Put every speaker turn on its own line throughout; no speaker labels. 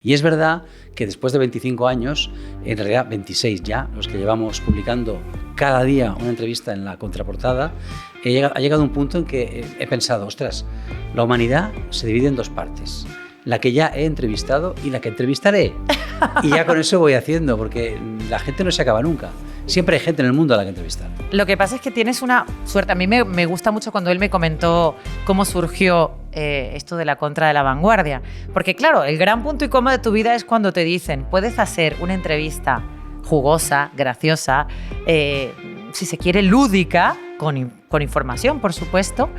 Y es verdad que después de 25 años, en realidad 26 ya, los que llevamos publicando cada día una entrevista en la contraportada, ha llegado un punto en que he pensado, ostras, la humanidad se divide en dos partes. La que ya he entrevistado y la que entrevistaré. Y ya con eso voy haciendo, porque la gente no se acaba nunca. Siempre hay gente en el mundo a la que entrevistar.
Lo que pasa es que tienes una suerte. A mí me gusta mucho cuando él me comentó cómo surgió esto de la contra de la vanguardia. Porque claro, el gran punto y coma de tu vida es cuando te dicen, puedes hacer una entrevista jugosa, graciosa, si se quiere lúdica, con información, por supuesto,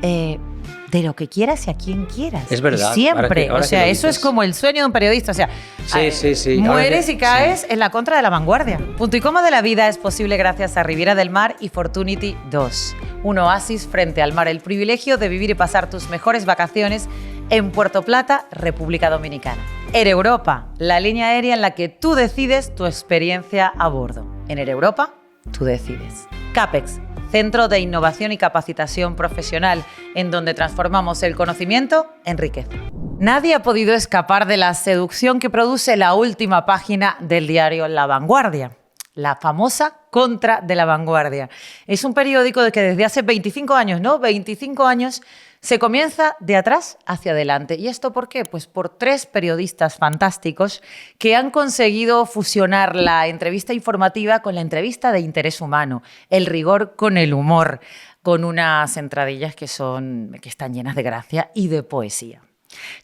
de lo que quieras y a quien quieras.
Es verdad.
Y siempre. O sea, eso es como el sueño de un periodista. O sea,
sí.
Mueres y caes en la contra de la vanguardia. Punto y coma de la vida es posible gracias a Riviera del Mar y Fortunity 2. Un oasis frente al mar. El privilegio de vivir y pasar tus mejores vacaciones en Puerto Plata, República Dominicana. Air Europa, la línea aérea en la que tú decides tu experiencia a bordo. En Air Europa, tú decides. CAPEX, Centro de Innovación y Capacitación Profesional, en donde transformamos el conocimiento en riqueza. Nadie ha podido escapar de la seducción que produce la última página del diario La Vanguardia, la famosa Contra de la Vanguardia. Es un periódico que desde hace 25 años, ¿no? 25 años se comienza de atrás hacia adelante. ¿Y esto por qué? Pues por 3 periodistas fantásticos que han conseguido fusionar la entrevista informativa con la entrevista de interés humano, el rigor con el humor, con unas entradillas que están llenas de gracia y de poesía.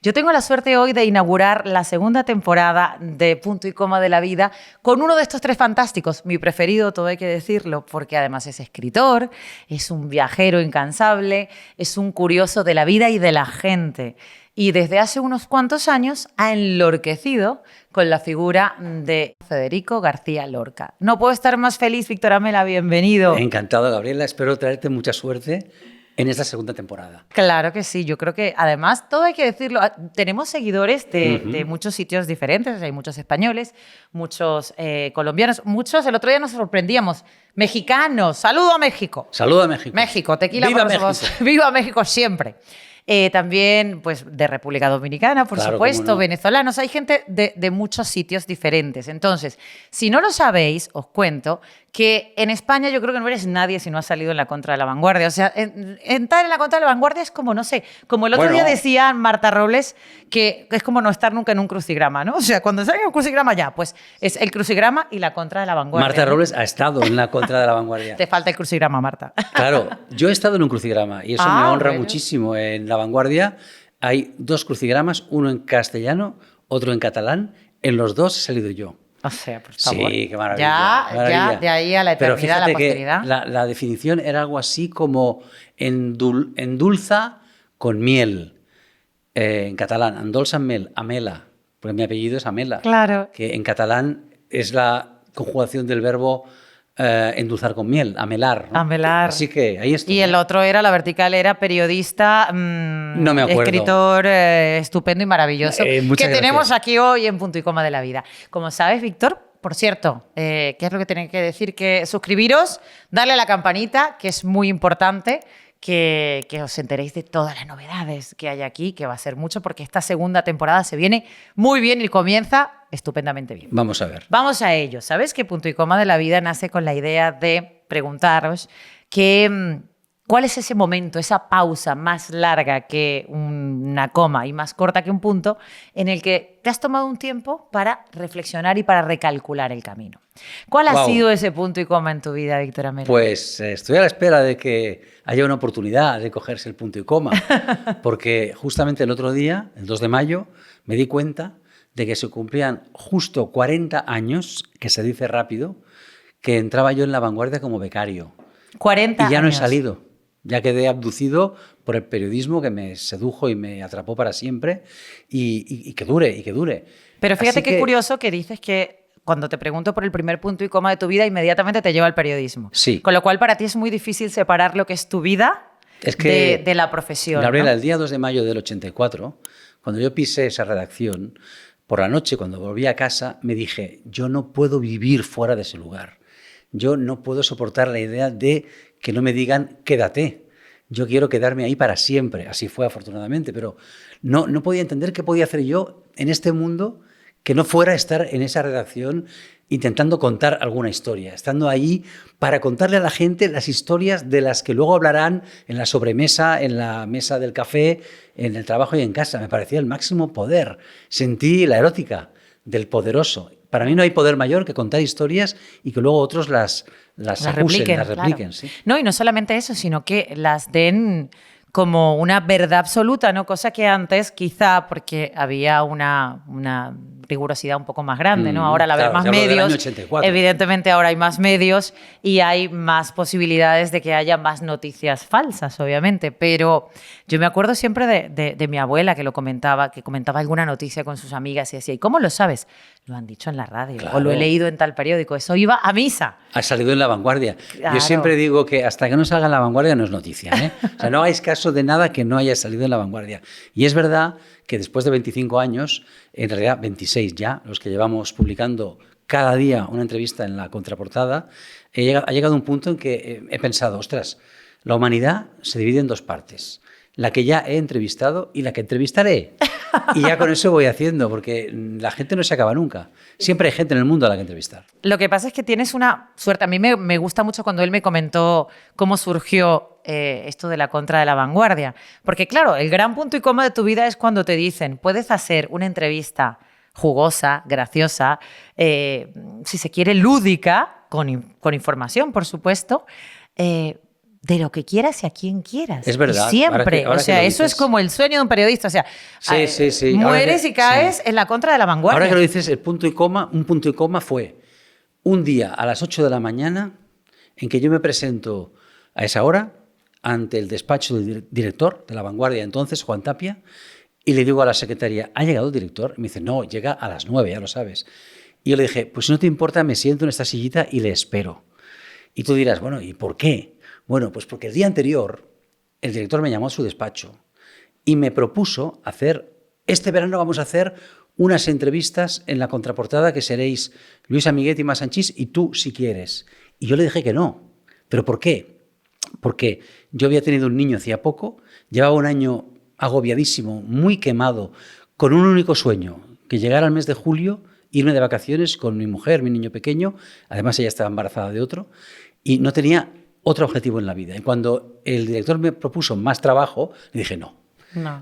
Yo tengo la suerte hoy de inaugurar la segunda temporada de Punto y Coma de la Vida con uno de estos 3 fantásticos, mi preferido, todo hay que decirlo, porque además es escritor, es un viajero incansable, es un curioso de la vida y de la gente. Y desde hace unos cuantos años ha enlorquecido con la figura de Federico García Lorca. No puedo estar más feliz, Víctor Amela, bienvenido.
Encantado, Gabriela, espero traerte mucha suerte en esta segunda temporada.
Claro que sí, yo creo que además, todo hay que decirlo, tenemos seguidores de muchos sitios diferentes, hay muchos españoles, muchos colombianos, muchos, el otro día nos sorprendíamos, mexicanos, saludo a México.
Saludo a México.
México, tequila
¡Viva
para los
México!
¡Viva México siempre! También pues, de República Dominicana, por supuesto,
cómo no.
venezolanos, hay gente de muchos sitios diferentes. Entonces, si no lo sabéis, os cuento que en España yo creo que no eres nadie si no has salido en la contra de la vanguardia. O sea, entrar en la contra de la vanguardia es como, no sé, como el otro día decía Marta Robles, que es como no estar nunca en un crucigrama, ¿no? O sea, cuando sale en un crucigrama ya, pues es el crucigrama y la contra de la vanguardia.
Marta Robles ha estado en la contra de la vanguardia.
Te falta el crucigrama, Marta.
Claro, yo he estado en un crucigrama y eso me honra muchísimo. En La Vanguardia hay 2 crucigramas, uno en castellano, otro en catalán. En los 2 he salido yo.
O sea, por favor.
Sí, qué maravilla.
Ya, de ahí a la eternidad,
Pero fíjate
a la posteridad.
Que la definición era algo así como endulza con miel. En catalán, endolça amb mel, amela, porque mi apellido es Amela.
Claro.
Que en catalán es la conjugación del verbo endulzar con miel, amelar, ¿no?
Amelar.
Así que ahí está.
Y el otro era, la vertical era periodista,
no me acuerdo.
Escritor estupendo y maravilloso, que
muchas gracias.
Tenemos aquí hoy en Punto y Coma de la Vida. Como sabes, Víctor, por cierto, ¿qué es lo que tenéis que decir? Que suscribiros, darle a la campanita, que es muy importante, que os enteréis de todas las novedades que hay aquí, que va a ser mucho, porque esta segunda temporada se viene muy bien y comienza estupendamente bien.
Vamos a ver.
Vamos a ello. ¿Sabes que Punto y Coma de la Vida nace con la idea de preguntaros cuál es ese momento, esa pausa más larga que una coma y más corta que un punto, en el que te has tomado un tiempo para reflexionar y para recalcular el camino? ¿Cuál ha sido ese punto y coma en tu vida, Víctor Amela?
Pues estoy a la espera de que haya una oportunidad de cogerse el punto y coma, porque justamente el otro día, el 2 de mayo, me di cuenta de que se cumplían justo 40 años, que se dice rápido, que entraba yo en La Vanguardia como becario.
40 años.
Y ya no he salido. Ya quedé abducido por el periodismo que me sedujo y me atrapó para siempre y que dure.
Pero fíjate qué curioso que dices que cuando te pregunto por el primer punto y coma de tu vida, inmediatamente te lleva al periodismo.
Sí.
Con lo cual para ti es muy difícil separar lo que es tu vida de la profesión.
Gabriela,
¿no?
el día 2 de mayo del 84, cuando yo pisé esa redacción, por la noche, cuando volví a casa, me dije, yo no puedo vivir fuera de ese lugar. Yo no puedo soportar la idea de que no me digan quédate. yo quiero quedarme ahí para siempre. Así fue, afortunadamente, pero no podía entender qué podía hacer yo en este mundo que no fuera estar en esa redacción intentando contar alguna historia, estando ahí para contarle a la gente las historias de las que luego hablarán en la sobremesa, en la mesa del café, en el trabajo y en casa. Me parecía el máximo poder. Sentí la erótica del poderoso. Para mí no hay poder mayor que contar historias y que luego otros las acusen, las repliquen.
Claro.
¿Sí?
No, y no solamente eso, sino que las den como una verdad absoluta, ¿no? Cosa que antes quizá porque había una rigurosidad un poco más grande, ¿no? Ahora al haber más medios, evidentemente ahora hay más medios y hay más posibilidades de que haya más noticias falsas, obviamente, pero yo me acuerdo siempre de mi abuela que comentaba alguna noticia con sus amigas y decía, ¿y cómo lo sabes? Lo han dicho en la radio, claro, o lo he leído en tal periódico, eso iba a misa.
Ha salido en La Vanguardia. Claro. Yo siempre digo que hasta que no salga en La Vanguardia no es noticia, ¿eh? O sea, no hagáis caso de nada que no haya salido en La Vanguardia. Y es verdad que después de 25 años, en realidad 26 ya, los que llevamos publicando cada día una entrevista en la contraportada, ha llegado un punto en que he pensado, ostras, la humanidad se divide en dos partes. La que ya he entrevistado y la que entrevistaré. Y ya con eso voy haciendo, porque la gente no se acaba nunca. Siempre hay gente en el mundo a la que entrevistar.
Lo que pasa es que tienes una suerte. A mí me gusta mucho cuando él me comentó cómo surgió esto de la contra de La Vanguardia. Porque claro, el gran punto y coma de tu vida es cuando te dicen, puedes hacer una entrevista jugosa, graciosa, si se quiere lúdica, con información, por supuesto, de lo que quieras y a quien quieras.
Es verdad.
Y siempre. Ahora que eso es como el sueño de un periodista. O sea,
sí.
mueres y caes en la contra de La Vanguardia.
Ahora que lo dices, un punto y coma fue un día a las 8 de la mañana en que yo me presento a esa hora ante el despacho del director de La Vanguardia, entonces, Juan Tapia, y le digo a la secretaria, ¿ha llegado el director? Y me dice, no, llega a las 9, ya lo sabes. Y yo le dije, pues si no te importa, me siento en esta sillita y le espero. Y tú dirás, bueno, ¿y por qué? Bueno, pues porque el día anterior el director me llamó a su despacho y me propuso hacer, este verano vamos a hacer unas entrevistas en la contraportada que seréis Luis Amiguet y Mas Sanchís y tú si quieres. Y yo le dije que no. ¿Pero por qué? Porque yo había tenido un niño hacía poco, llevaba un año agobiadísimo, muy quemado, con un único sueño, que llegara el mes de julio, irme de vacaciones con mi mujer, mi niño pequeño, además ella estaba embarazada de otro, y no tenía otro objetivo en la vida. Y cuando el director me propuso más trabajo, le dije no.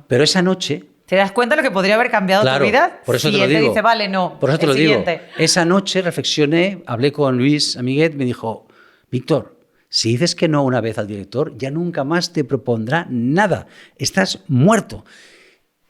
Pero esa noche...
¿Te das cuenta de lo que podría haber cambiado tu vida?
Por eso
si
te lo
él
digo.
te dice, vale, no.
Por eso te lo digo. Esa noche reflexioné, hablé con Luis Amiguet, me dijo, Víctor, si dices que no una vez al director, ya nunca más te propondrá nada. Estás muerto.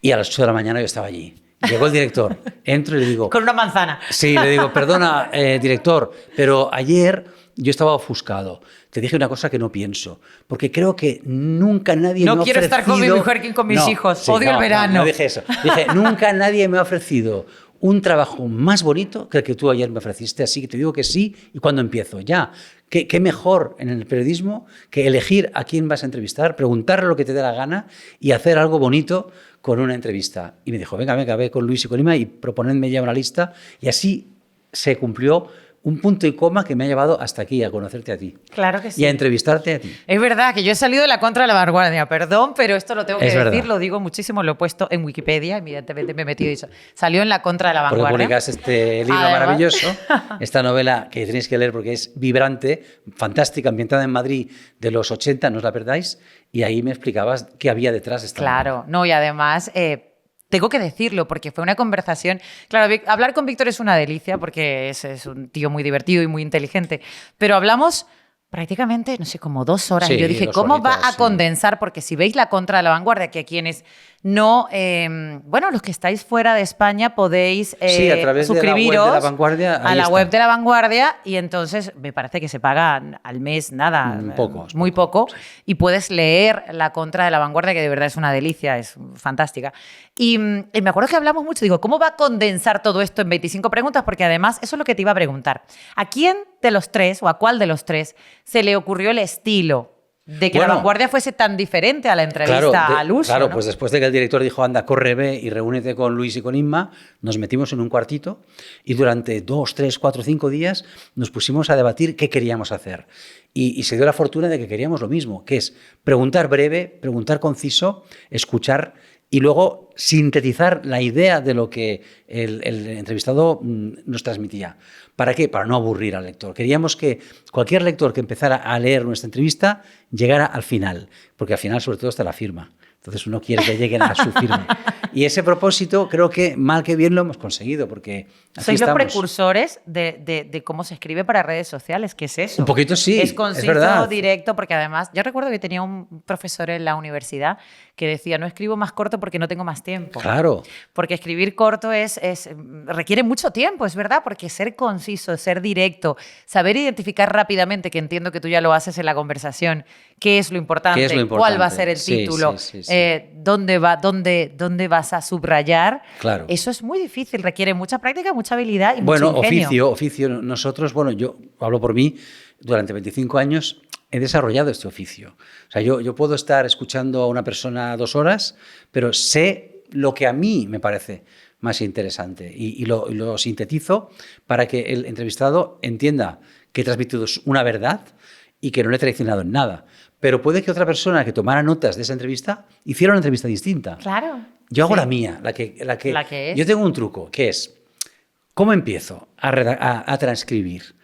Y a las 8 de la mañana yo estaba allí. Llegó el director, entro y le digo...
Con una manzana.
Sí, le digo, perdona, director, pero ayer yo estaba ofuscado. Te dije una cosa que no pienso, porque creo que nunca nadie me ha ofrecido...
No quiero estar con mi mujer que con mis hijos.
Sí,
odio el verano.
No dije eso. Dije, nunca nadie me ha ofrecido un trabajo más bonito que el que tú ayer me ofreciste, así que te digo que sí y cuando empiezo, ya. ¿Qué mejor en el periodismo que elegir a quién vas a entrevistar, preguntarle lo que te dé la gana y hacer algo bonito con una entrevista? Y me dijo, venga, ve con Luis y con Ima y proponedme ya una lista. Y así se cumplió un punto y coma que me ha llevado hasta aquí, a conocerte a ti.
Claro que sí.
Y a entrevistarte a ti. Es
verdad que yo he salido de la contra de La Vanguardia, perdón, pero esto lo tengo que decir, lo digo muchísimo, lo he puesto en Wikipedia, evidentemente me he metido y salió en la contra de La Vanguardia.
Porque publicas este libro maravilloso, esta novela que tenéis que leer porque es vibrante, fantástica, ambientada en Madrid de los 80, no os la perdáis, y ahí me explicabas qué había detrás de esta novela.
No, y además... tengo que decirlo porque fue una conversación... Claro, hablar con Víctor es una delicia porque es un tío muy divertido y muy inteligente, pero hablamos prácticamente, no sé, como 2 horas.
Sí,
y yo dije, ¿cómo va a condensar? Porque si veis la contra de La Vanguardia, que a quienes no... bueno, los que estáis fuera de España podéis
a través
suscribiros
de la web de La Vanguardia,
a la web de La Vanguardia y entonces me parece que se paga al mes nada, muy poco, y puedes leer la contra de La Vanguardia, que de verdad es una delicia, es fantástica. Y me acuerdo que hablamos mucho, digo, ¿cómo va a condensar todo esto en 25 preguntas? Porque además, eso es lo que te iba a preguntar. ¿A quién de los tres, o a cuál de los tres, se le ocurrió el estilo de que La Vanguardia fuese tan diferente a la entrevista al uso.
Claro,
¿no?
pues después de que el director dijo, anda, corre, ve y reúnete con Luis y con Inma, nos metimos en un cuartito y durante 2, 3, 4, 5 días nos pusimos a debatir qué queríamos hacer. Y se dio la fortuna de que queríamos lo mismo, que es preguntar breve, preguntar conciso, escuchar y luego sintetizar la idea de lo que el entrevistado nos transmitía. ¿Para qué? Para no aburrir al lector. Queríamos que cualquier lector que empezara a leer nuestra entrevista llegara al final, porque al final sobre todo está la firma. Entonces uno quiere que lleguen a su firma. Y ese propósito creo que mal que bien lo hemos conseguido, porque aquí
sois
estamos.
Los precursores de cómo se escribe para redes sociales, ¿qué es eso?
Un poquito sí,
es conciso,
es verdad.
directo, porque además, yo recuerdo que tenía un profesor en la universidad que decía, no escribo más corto porque no tengo más tiempo.
Claro.
Porque escribir corto requiere mucho tiempo, es verdad, porque ser conciso, ser directo, saber identificar rápidamente, que entiendo que tú ya lo haces en la conversación, qué es lo importante, cuál va a ser el título,
sí.
dónde vas a subrayar.
Claro.
Eso es muy difícil, requiere mucha práctica, mucha habilidad y mucho ingenio.
Oficio. Nosotros, yo hablo por mí, durante 25 años he desarrollado este oficio. O sea, yo puedo estar escuchando a una persona 2 horas, pero sé lo que a mí me parece más interesante y lo sintetizo para que el entrevistado entienda que he transmitido una verdad y que no le he traicionado en nada. Pero puede que otra persona que tomara notas de esa entrevista hiciera una entrevista distinta.
Claro.
Yo hago la mía, la que
es.
Yo tengo un truco, que es, ¿cómo empiezo a transcribir?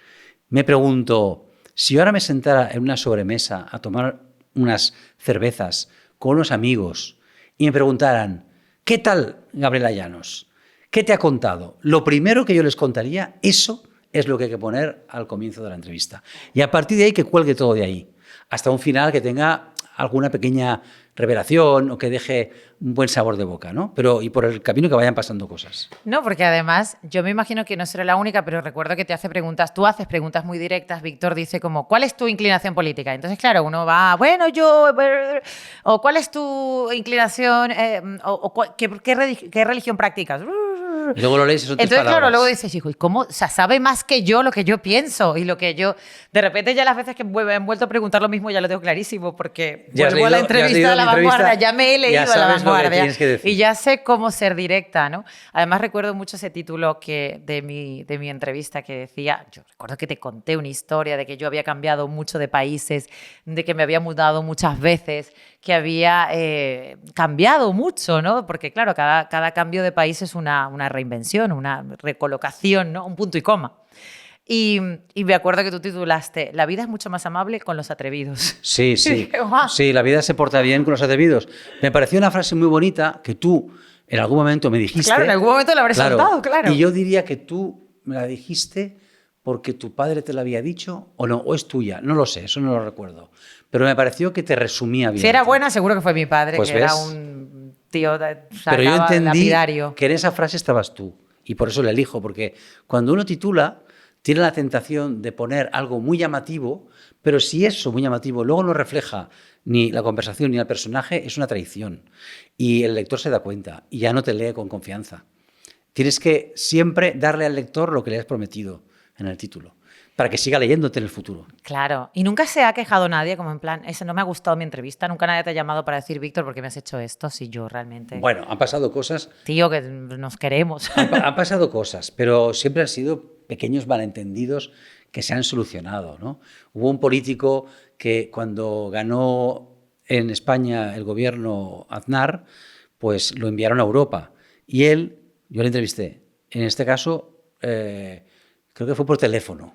Me pregunto, si yo ahora me sentara en una sobremesa a tomar unas cervezas con unos amigos y me preguntaran, ¿qué tal, Gabriela Llanos? ¿Qué te ha contado? Lo primero que yo les contaría, eso es lo que hay que poner al comienzo de la entrevista. Y a partir de ahí que cuelgue todo de ahí, hasta un final que tenga alguna pequeña revelación o que deje un buen sabor de boca, ¿no? Pero y por el camino que vayan pasando cosas.
No, porque además yo me imagino que no seré la única, pero recuerdo que te hace preguntas, tú haces preguntas muy directas, Víctor dice como, ¿cuál es tu inclinación política? Entonces, claro, uno va, bueno, yo, o ¿cuál es tu inclinación, qué religión practicas?
Y luego lo lees y son 3
Entonces,
palabras.
claro, luego dices, hijo, ¿y cómo? O sea, sabe más que yo lo que yo pienso y lo que yo... De repente ya las veces que me han vuelto a preguntar lo mismo ya lo tengo clarísimo porque
ya
vuelvo a la entrevista de La Vanguardia, ya me he leído a La Vanguardia y ya sé cómo ser directa, ¿no? Además recuerdo mucho ese título de mi entrevista que decía, yo recuerdo que te conté una historia de que yo había cambiado mucho de países, de que me había mudado muchas veces, que había cambiado mucho, ¿no? Porque claro, cada cambio de país es una reinvención, una recolocación, ¿no? Un punto y coma. Y me acuerdo que tú titulaste La vida es mucho más amable con los atrevidos.
Sí.
Dije, ¡guau!
Sí, la vida se porta bien con los atrevidos. Me pareció una frase muy bonita que tú en algún momento me dijiste.
Claro, en algún momento la habré soltado, claro.
Y yo diría que tú me la dijiste porque tu padre te la había dicho o no, o es tuya. No lo sé, eso no lo recuerdo. Pero me pareció que te resumía bien.
Si era buena, seguro que fue mi padre,
pues
que
ves,
era un tío
pero yo entendí
lapidario.
Que en esa frase estabas tú. Y por eso la elijo, porque cuando uno titula, tiene la tentación de poner algo muy llamativo, pero si eso muy llamativo luego no refleja ni la conversación ni el personaje, es una traición. Y el lector se da cuenta y ya no te lee con confianza. Tienes que siempre darle al lector lo que le has prometido en el título, para que siga leyéndote en el futuro.
Claro. Y nunca se ha quejado nadie, como en plan, ese no me ha gustado mi entrevista, nunca nadie te ha llamado para decir, Víctor, ¿por qué me has hecho esto? Si yo realmente...
Bueno, han pasado cosas.
Tío, que nos queremos.
Han pasado cosas, pero siempre han sido pequeños malentendidos que se han solucionado, ¿no? Hubo un político que cuando ganó en España el gobierno Aznar, pues lo enviaron a Europa. Y él, yo le entrevisté, en este caso, creo que fue por teléfono,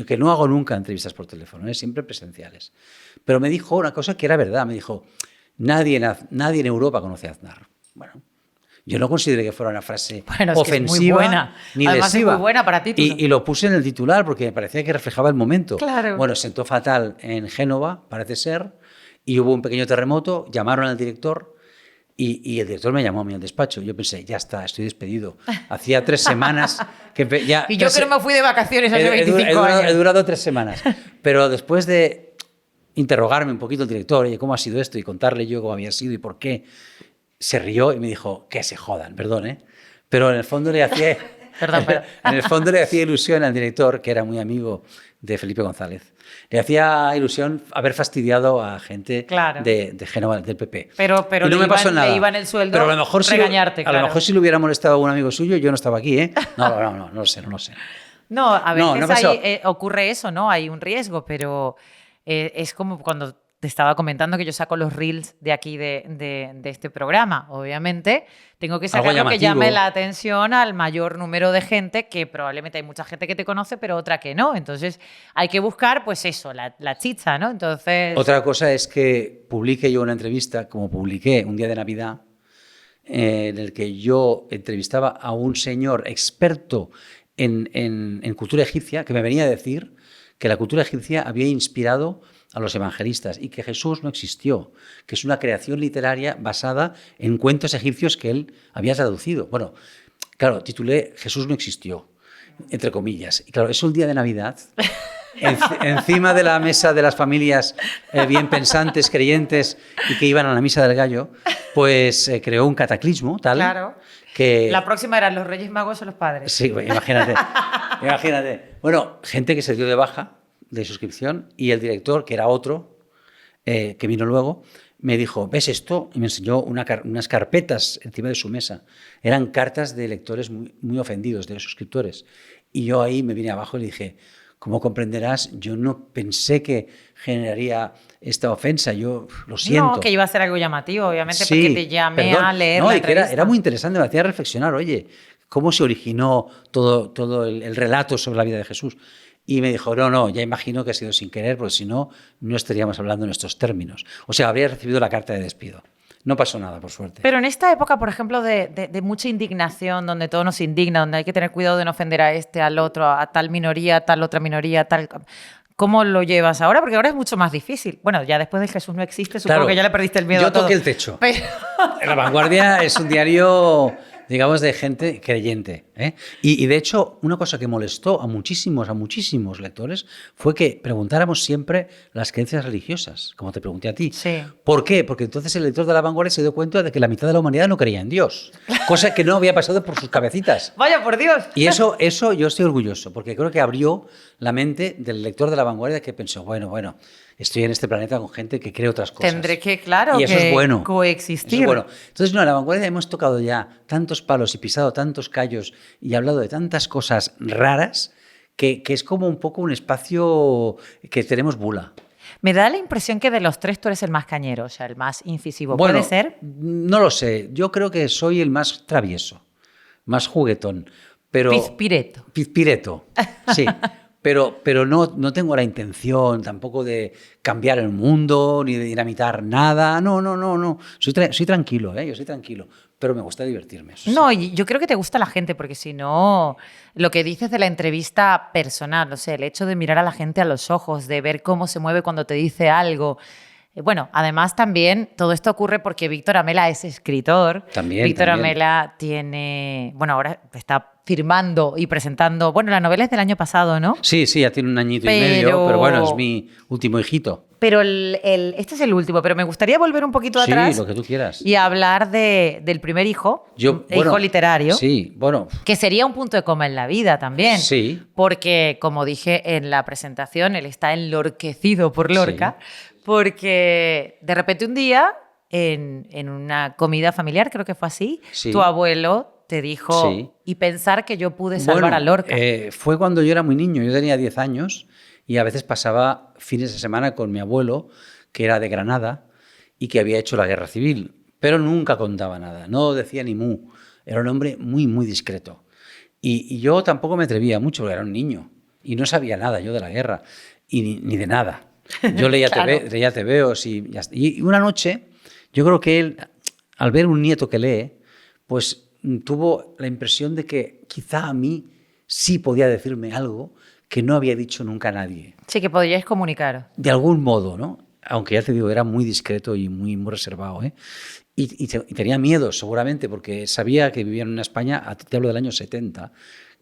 que no hago nunca entrevistas por teléfono, siempre presenciales. Pero me dijo una cosa que era verdad, me dijo, nadie en Europa conoce a Aznar. Bueno, yo no consideré que fuera una frase ofensiva,
es muy buena.
Ni
además
lesiva.
Es muy buena para título.
Y lo puse en el titular porque me parecía que reflejaba el momento.
Claro.
Bueno, sentó fatal en Génova, parece ser, y hubo un pequeño terremoto, llamaron al director y el director me llamó a mí al despacho. Yo pensé, ya está, estoy despedido. Hacía 3 semanas que ya...
Y yo que no me fui de vacaciones hace 25 años.
He durado 3 semanas. Pero después de interrogarme un poquito el director, oye, ¿cómo ha sido esto? Y contarle yo cómo había sido y por qué, se rió y me dijo, que se jodan, perdón, pero en el fondo le hacía
Perdón.
En el fondo le hacía ilusión al director, que era muy amigo de Felipe González. Le hacía ilusión haber fastidiado a gente de Génova, del PP.
Pero
y no me pasó nada.
Le iban el sueldo
pero a lo mejor
regañarte,
a lo mejor si le hubiera molestado a un amigo suyo, yo no estaba aquí, ¿eh? No lo sé.
No, a veces
pasó.
Ocurre eso, ¿no? Hay un riesgo, pero es como cuando te estaba comentando que yo saco los reels de aquí de este programa. Obviamente, tengo que sacar lo que llame la atención al mayor número de gente, que probablemente hay mucha gente que te conoce, pero otra que no. Entonces, hay que buscar, pues eso, la chicha, ¿no? Entonces...
Otra cosa es que publique yo una entrevista, como publiqué un día de Navidad, en el que yo entrevistaba a un señor experto en cultura egipcia, que me venía a decir que la cultura egipcia había inspirado a los evangelistas y que Jesús no existió, que es una creación literaria basada en cuentos egipcios que él había traducido. Bueno, claro, titulé Jesús no existió, entre comillas. Y claro, eso el día de Navidad, encima de la mesa de las familias bien pensantes, creyentes y que iban a la misa del gallo, pues creó un cataclismo tal...
Claro.
Que...
La próxima eran los Reyes Magos o los padres.
Sí, imagínate. Bueno, gente que se dio de baja de suscripción y el director, que era otro, que vino luego, me dijo, ¿ves esto? Y me enseñó unas carpetas encima de su mesa. Eran cartas de lectores muy ofendidos, de los suscriptores. Y yo ahí me vine abajo y le dije, como comprenderás, yo no pensé que generaría esta ofensa, yo lo siento.
No, que iba a ser algo llamativo, obviamente, sí, porque te llamé a leer la entrevista.
Era muy interesante, me hacía reflexionar, oye, ¿cómo se originó todo el relato sobre la vida de Jesús? Y me dijo, no, ya imagino que ha sido sin querer, porque si no, no estaríamos hablando en estos términos. O sea, habría recibido la carta de despido. No pasó nada, por suerte.
Pero en esta época, por ejemplo, de mucha indignación, donde todo nos indigna, donde hay que tener cuidado de no ofender a este, al otro, a tal minoría, a tal otra minoría, tal... ¿Cómo lo llevas ahora? Porque ahora es mucho más difícil. Bueno, ya después de Jesús no existe, supongo que ya le perdiste el miedo a todo.
Yo toqué el techo. Pero... La Vanguardia es un diario, digamos, de gente creyente, ¿eh? Y de hecho, una cosa que molestó a muchísimos lectores fue que preguntáramos siempre las creencias religiosas, como te pregunté a ti.
Sí.
¿Por qué? Porque entonces el lector de La Vanguardia se dio cuenta de que la mitad de la humanidad no creía en Dios, cosa que no había pasado por sus cabecitas.
¡Vaya, por Dios!
Y eso yo estoy orgulloso, porque creo que abrió la mente del lector de La Vanguardia, que pensó, bueno, estoy en este planeta con gente que cree otras cosas.
Tendré que, claro,
y eso
que
es bueno.
coexistir.
Eso es bueno. Entonces, en La Vanguardia hemos tocado ya tantos palos y pisado tantos callos y hablado de tantas cosas raras que es como un poco un espacio que tenemos bula.
Me da la impresión que de los tres tú eres el más cañero, o sea, el más incisivo.
Bueno,
¿puede ser?
No lo sé. Yo creo que soy el más travieso, más juguetón. Pero Pizpireto, sí. Pero no tengo la intención tampoco de cambiar el mundo ni de dinamitar nada. No. Soy tranquilo, yo soy tranquilo. Pero me gusta divertirme. Eso
no,
sí.
Y yo creo que te gusta la gente, porque si no, lo que dices de la entrevista personal, o sea, el hecho de mirar a la gente a los ojos, de ver cómo se mueve cuando te dice algo. Bueno, además también todo esto ocurre porque Víctor Amela es escritor. Víctor Amela tiene, ahora está firmando y presentando, la novela es del año pasado, ¿no?
Sí, ya tiene un añito y medio, pero bueno, es mi último hijito.
Pero este es el último, pero me gustaría volver un poquito atrás.
Sí, lo que tú quieras.
Y hablar del primer hijo, hijo literario.
Sí,
que sería un punto de coma en la vida también.
Sí.
Porque, como dije en la presentación, él está enloquecido por Lorca. Sí. Porque de repente un día, en una comida familiar, creo que fue así, sí. Tu abuelo te dijo, sí. Y pensar que yo pude salvar a Lorca.
Fue cuando yo era muy niño, yo tenía 10 años y a veces pasaba fines de semana con mi abuelo, que era de Granada y que había hecho la guerra civil, pero nunca contaba nada, no decía ni mu, era un hombre muy discreto. Y yo tampoco me atrevía mucho, porque era un niño y no sabía nada yo de la guerra y ni de nada. Yo leía tebeos y una noche, yo creo que él, al ver un nieto que lee, pues tuvo la impresión de que quizá a mí sí podía decirme algo que no había dicho nunca a nadie.
Sí, que podríais comunicar.
De algún modo, ¿no? Aunque ya te digo, era muy discreto y muy reservado, ¿eh? Y tenía miedo, seguramente, porque sabía que vivía en una España, te hablo del año 70,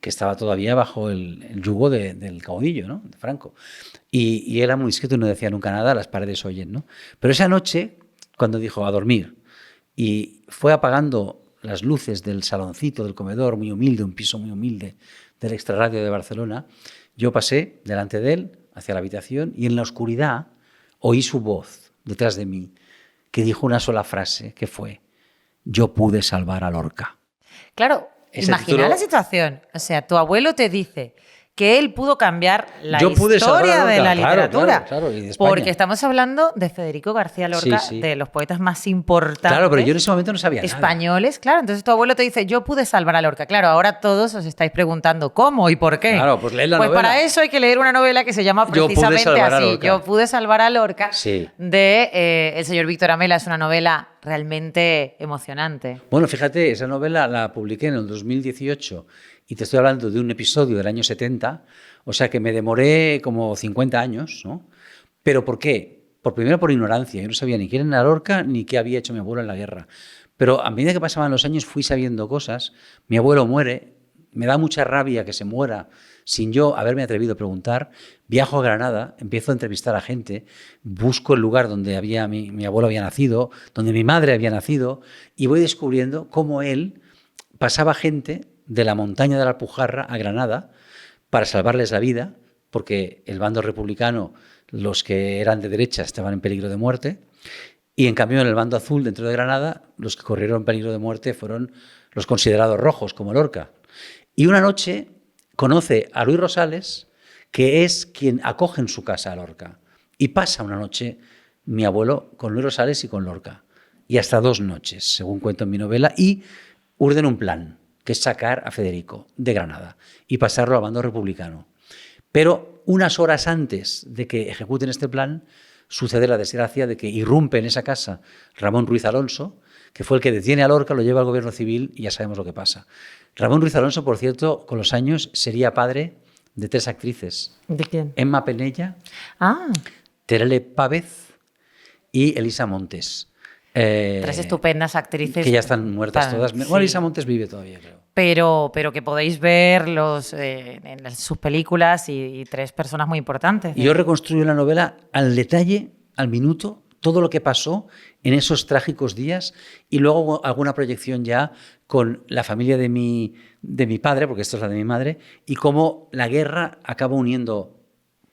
que estaba todavía bajo el yugo del caudillo, ¿no? De Franco. Y era muy discreto y no decía nunca nada, las paredes oyen, ¿no? Pero esa noche, cuando dijo a dormir y fue apagando las luces del saloncito del comedor, muy humilde, un piso muy humilde del Extrarradio de Barcelona, yo pasé delante de él hacia la habitación y en la oscuridad oí su voz detrás de mí, que dijo una sola frase, que fue: yo pude salvar a Lorca.
Claro,
Ese
imagina
título-
la situación. O sea, tu abuelo te dice que él pudo cambiar la
Yo pude salvar a
historia de
Lorca,
la
claro,
literatura.
claro, y de España.
Porque estamos hablando de Federico García Lorca,
Sí, sí.
de los poetas más importantes.
Claro, pero yo en ese momento no sabía nada.
Españoles, claro. Entonces tu abuelo te dice, yo pude salvar a Lorca. Claro, ahora todos os estáis preguntando cómo y por qué.
Claro, pues leed la
Pues
novela.
para eso hay que leer una novela que se llama
Yo pude
precisamente
salvar a
así.
Lorca.
Yo pude salvar a Lorca,
Sí.
de el señor Víctor Amela. Es una novela realmente emocionante.
Bueno, fíjate, esa novela la publiqué en el 2018 y te estoy hablando de un episodio del año 70, o sea que me demoré como 50 años, ¿no? ¿Pero por qué? Primero por ignorancia, yo no sabía ni quién era Lorca ni qué había hecho mi abuelo en la guerra. Pero a medida que pasaban los años fui sabiendo cosas, mi abuelo muere, me da mucha rabia que se muera sin yo haberme atrevido a preguntar, viajo a Granada, empiezo a entrevistar a gente, busco el lugar donde mi abuelo había nacido, donde mi madre había nacido, y voy descubriendo cómo él pasaba gente de la montaña de la Alpujarra a Granada para salvarles la vida, porque el bando republicano, los que eran de derecha, estaban en peligro de muerte, y en cambio en el bando azul, dentro de Granada, los que corrieron peligro de muerte fueron los considerados rojos, como Lorca. Y una noche conoce a Luis Rosales, que es quien acoge en su casa a Lorca. Y pasa una noche mi abuelo con Luis Rosales y con Lorca. Y hasta 2 noches, según cuento en mi novela, y urden un plan, que es sacar a Federico de Granada y pasarlo al bando republicano. Pero unas horas antes de que ejecuten este plan, sucede la desgracia de que irrumpe en esa casa Ramón Ruiz Alonso, que fue el que detiene a Lorca, lo lleva al gobierno civil y ya sabemos lo que pasa. Ramón Ruiz Alonso, por cierto, con los años sería padre de 3 actrices.
¿De quién?
Emma Penella,
Ah,
Terele Pávez y Elisa Montes.
3 estupendas actrices.
Que ya están muertas todas.
Sí.
Bueno, Elisa Montes vive todavía, creo.
Pero que podéis ver sus películas y 3 personas muy importantes.
Y yo reconstruyo en la novela al detalle, al minuto, todo lo que pasó en esos trágicos días y luego alguna proyección ya con la familia de mi padre, porque esto es la de mi madre, y cómo la guerra acaba uniendo,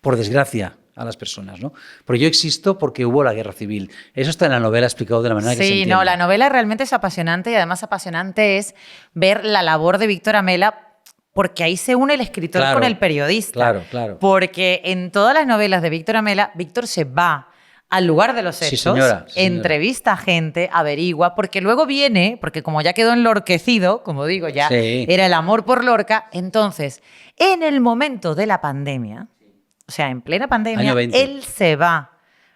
por desgracia, a las personas, ¿no? Porque yo existo porque hubo la guerra civil. Eso está en la novela explicado de la manera que se
Sí,
entiende.
no, la novela realmente es apasionante y además apasionante es ver la labor de Víctor Amela, porque ahí se une el escritor
Claro,
con el periodista.
claro, claro.
Porque en todas las novelas de Víctor Amela, Víctor se va al lugar de los
Sí,
hechos,
señora, sí, señora.
entrevista a gente, averigua, porque luego viene, porque como ya quedó enlorquecido, como digo, ya
Sí.
era el amor por Lorca, entonces, en el momento de la pandemia, o sea, en plena pandemia,
Año 20.
él se va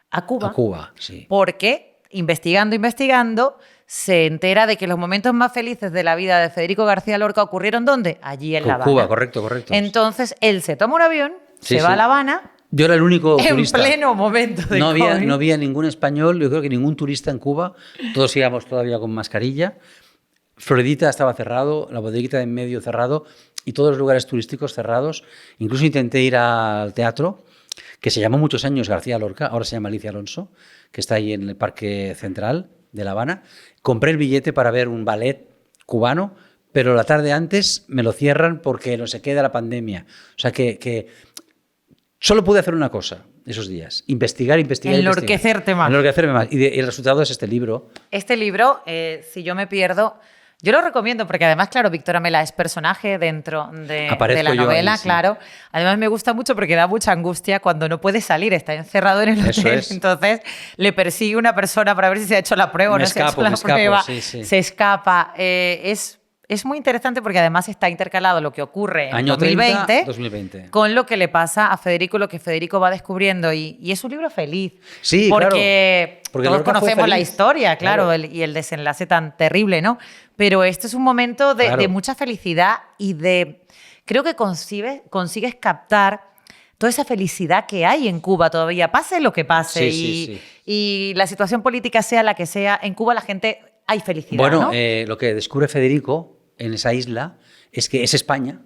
a Cuba.
A Cuba, sí.
Porque investigando, se entera de que los momentos más felices de la vida de Federico García Lorca ocurrieron ¿dónde? Allí en La Habana.
Cuba, correcto.
Entonces, él se toma un avión,
Sí,
se va
sí.
a La Habana,
Yo era el único
en
turista.
pleno momento de
No
COVID.
había ningún español, yo creo que ningún turista en Cuba. Todos íbamos todavía con mascarilla. Floridita estaba cerrado, la bodeguita de en medio cerrado y todos los lugares turísticos cerrados. Incluso intenté ir al teatro, que se llamó muchos años García Lorca, ahora se llama Alicia Alonso, que está ahí en el Parque Central de La Habana. Compré el billete para ver un ballet cubano, pero la tarde antes me lo cierran porque no se queda la pandemia. O sea que solo pude hacer una cosa esos días, investigar.
Enlorquecerte más.
Enlorquecerme más. Y el resultado es este libro.
Este libro, Si yo me pierdo, yo lo recomiendo porque además, claro, Víctor Amela es personaje dentro de
Aparezco
la
yo
novela,
ahí, sí.
claro. Además me gusta mucho porque da mucha angustia cuando no puede salir, está encerrado en el
Eso
hotel.
es.
Entonces le persigue una persona para ver si se ha hecho la prueba o
Me
no se ha
escapo,
hecho la
me escapo,
prueba.
sí, sí.
Se escapa. Es muy interesante porque además está intercalado lo que ocurre en
Año
2020,
30, 2020.
con lo que le pasa a Federico, lo que Federico va descubriendo. Y es un libro feliz.
Sí,
porque
claro. Porque
todos
Lorca fue
conocemos la
feliz.
historia, claro,
Claro.
y el desenlace tan terrible, ¿no? Pero este es un momento de,
Claro.
de mucha felicidad y de... Creo que consigues captar toda esa felicidad que hay en Cuba todavía, pase lo que pase
Sí.
y la situación política sea la que sea, en Cuba la gente hay felicidad,
Bueno,
¿no?
lo que descubre Federico en esa isla es que es España,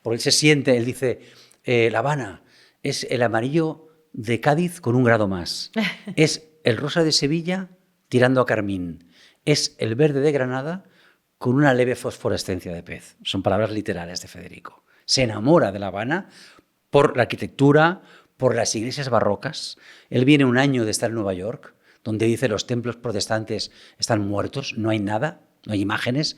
porque él se siente, él dice, La Habana es el amarillo de Cádiz con 1 grado más, es el rosa de Sevilla tirando a carmín, es el verde de Granada con una leve fosforescencia de pez. Son palabras literales de Federico. Se enamora de La Habana por la arquitectura, por las iglesias barrocas. Él viene un año de estar en Nueva York, donde dice los templos protestantes están muertos, no hay nada, no hay imágenes.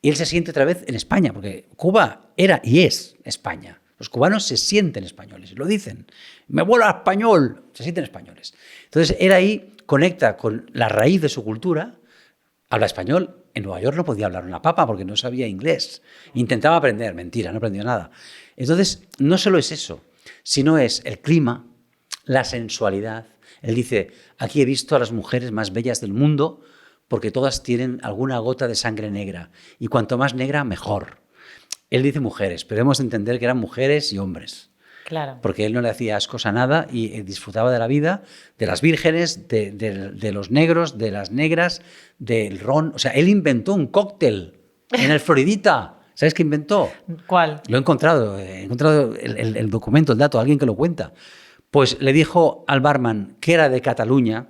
Y él se siente otra vez en España, porque Cuba era y es España. Los cubanos se sienten españoles, lo dicen. Me vuelvo a español, se sienten españoles. Entonces él ahí conecta con la raíz de su cultura, habla español. En Nueva York no podía hablar una papa porque no sabía inglés. Intentaba aprender, mentira, no aprendió nada. Entonces, no solo es eso, sino es el clima, la sensualidad. Él dice, aquí he visto a las mujeres más bellas del mundo porque todas tienen alguna gota de sangre negra. Y cuanto más negra, mejor. Él dice mujeres, pero hemos de entender que eran mujeres y hombres.
Claro.
Porque él no le hacía ascos a nada y disfrutaba de la vida, de las vírgenes, de los negros, de las negras, del ron. O sea, él inventó un cóctel en el Floridita. ¿Sabes qué inventó?
¿Cuál?
Lo he encontrado el documento, el dato, alguien que lo cuenta. Pues le dijo al barman que era de Cataluña,